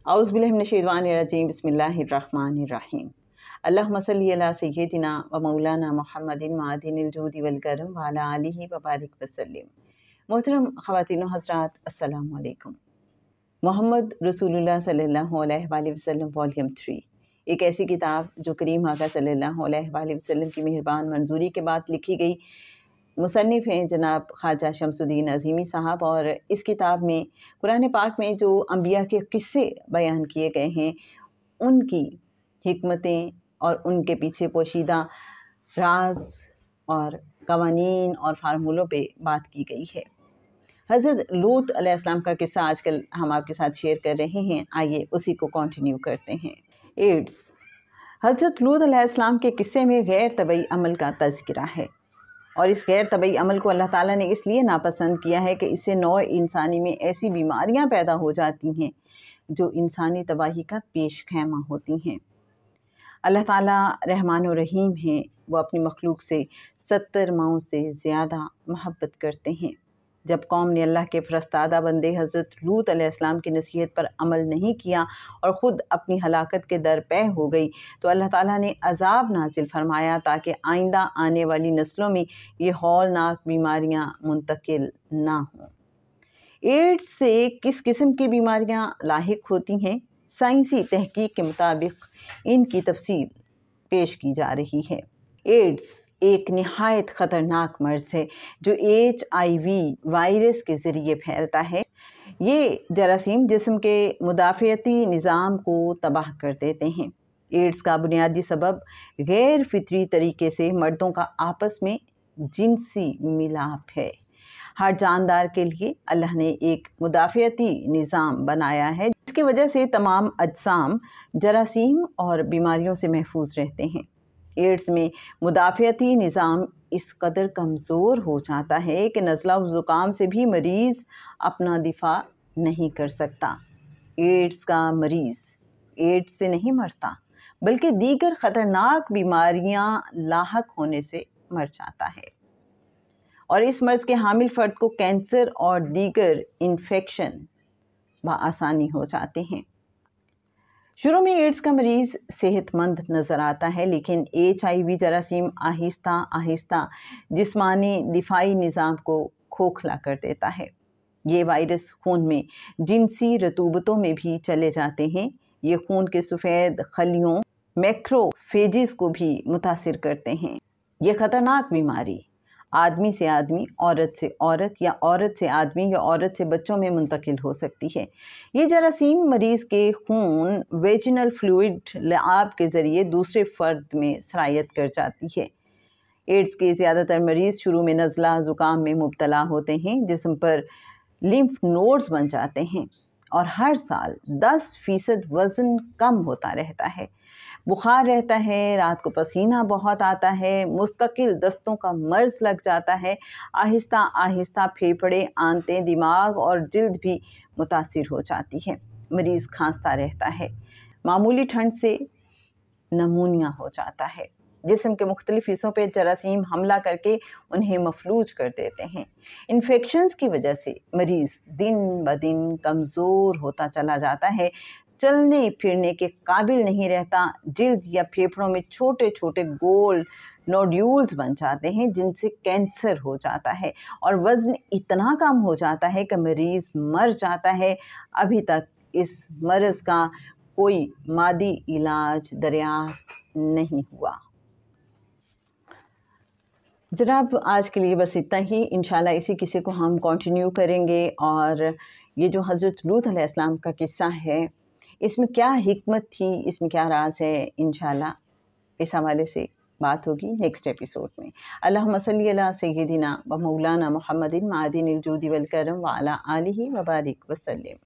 औज़ु बिल्लाहि मिनश्शैतानिर्रजीम बिस्मिल्लाहिर्रहमानिर्रहीम। अल्लाहुम्मा सल्लि अला सय्यिदिना व मौलाना मुहम्मदिन मादिनिल जूदि वल करम व अला आलिहि व बारिक वसल्लिम। मोहतरम ख़वातीन व हज़रात, अस्सलामु अलैकुम। मोहम्मद रसूलुल्लाह सल्लल्लाहु अलैहि वसल्लम वॉल्यूम 3 एक ऐसी किताब जो करीम आका सल्लल्लाहु अलैहि वसल्लम की मेहरबान मंजूरी के बाद लिखी गई। मुसन्निफ़ हैं जनाब ख्वाजा शमसुद्दीन अज़ीमी साहब, और इस किताब में कुरान पाक में जो अंबिया के किस्से बयान किए गए हैं, उनकी हिकमतें और उनके पीछे पोशीदा राज और कवानीन और फार्मूलों पे बात की गई है। हज़रत लूत अलैहिस्सलाम का किस्सा आजकल हम आपके साथ शेयर कर रहे हैं। आइए उसी को कंटिन्यू करते हैं। एड्स। हज़रत लूत अलैहिस्सलाम के किस्से में गैर तबई अमल का तज़किरा है, और इस गैर तबई अमल को अल्लाह ताला ने इसलिए नापसंद किया है कि इससे नौ इंसानी में ऐसी बीमारियां पैदा हो जाती हैं जो इंसानी तबाही का पेश खैमा होती हैं। अल्लाह ताला रहमान और रहीम हैं, वो अपनी मखलूक से 70 माओं से ज़्यादा मोहब्बत करते हैं। जब कौम ने अल्लाह के फ़रस्तादा बंदे हज़रत लूत अलैहिस्सलाम की नसीहत पर अमल नहीं किया और ख़ुद अपनी हलाकत के दरपे हो गई, तो अल्लाह ताला ने अज़ाब नाज़िल फरमाया ताकि आइंदा आने वाली नस्लों में ये हौलनाक बीमारियां मुंतकिल ना हों। एड्स से किस किस्म की बीमारियां लाहिक होती हैं? साइंसी तहकीक के मुताबिक इनकी तफसील पेश की जा रही है। एड्स एक निहायत ख़तरनाक मर्ज़ है जो HIV वायरस के ज़रिए फैलता है। ये जरासीम जिस्म के मुदाफ़ियती निज़ाम को तबाह कर देते हैं। एड्स का बुनियादी सबब गैर फितरी तरीके से मर्दों का आपस में जिनसी मिलाप है। हर जानदार के लिए अल्लाह ने एक मुदाफ़ियती निज़ाम बनाया है, जिसकी वजह से तमाम अजसाम जरासीम और बीमारियों से महफूज रहते हैं। एड्स में मुदाफ़ियती निज़ाम इस कदर कमज़ोर हो जाता है कि नज़ला और ज़ुकाम से भी मरीज़ अपना दिफा नहीं कर सकता। एड्स का मरीज़ एड्स से नहीं मरता, बल्कि दीगर ख़तरनाक बीमारियां लाहक होने से मर जाता है, और इस मर्ज़ के हामिल फ़र्द को कैंसर और दीगर इन्फेक्शन बआसानी हो जाते हैं। शुरू में एड्स का मरीज़ सेहतमंद नज़र आता है, लेकिन HIV जरासीम आहिस्ता आहिस्ता जिस्मानी दिफाई निज़ाम को खोखला कर देता है। ये वायरस खून में जिनसी रतूबतों में भी चले जाते हैं। ये खून के सफ़ेद खलियों मैक्रोफेजेस को भी मुतासिर करते हैं। ये ख़तरनाक बीमारी आदमी से आदमी, औरत से औरत, या औरत से आदमी या औरत से बच्चों में मुंतकिल हो सकती है। ये जरासीम मरीज़ के खून वेजिनल फ्लूइड लआब के ज़रिए दूसरे फ़र्द में सरायत कर जाती है। एड्स के ज़्यादातर मरीज़ शुरू में नज़ला ज़ुकाम में मुब्तला होते हैं, जिस्म पर लिम्फ नोड्स बन जाते हैं, और हर साल 10% वज़न कम होता रहता है। बुखार रहता है, रात को पसीना बहुत आता है, मुस्तकिल दस्तों का मर्ज़ लग जाता है। आहिस्ता आहिस्ता फेफड़े, आंतें, दिमाग और जिल्द भी मुतासिर हो जाती है। मरीज़ खांसता रहता है। मामूली ठंड से नमूनिया हो जाता है। जिस्म के मुख्तलिफ हिस्सों पे जरासीम हमला करके उन्हें मफलूज कर देते हैं। इन्फेक्शंस की वजह से मरीज़ दिन ब दिन कमज़ोर होता चला जाता है, चलने फिरने के काबिल नहीं रहता। जिल्द या फेफड़ों में छोटे छोटे गोल नोड्यूल्स बन जाते हैं, जिनसे कैंसर हो जाता है, और वज़न इतना कम हो जाता है कि मरीज़ मर जाता है। अभी तक इस मर्ज़ का कोई मादी इलाज दरियाफ्त नहीं हुआ। जनाब, आज के लिए बस इतना ही। इंशाल्लाह इसी किस्से को हम कंटिन्यू करेंगे, और ये जो हज़रत लूत अलैहिस्सलाम का किस्सा है, इसमें क्या हिकमत थी, इसमें क्या राज है, इंशाल्लाह इस हवाले से बात होगी नेक्स्ट एपिसोड में। अल्लाहुम्मा सल्ली अला सय्यिदिना व मौलाना मुहम्मदिन मादिनिल जूदि वल करम व अला आलिहि व बारिक वसल्लिम।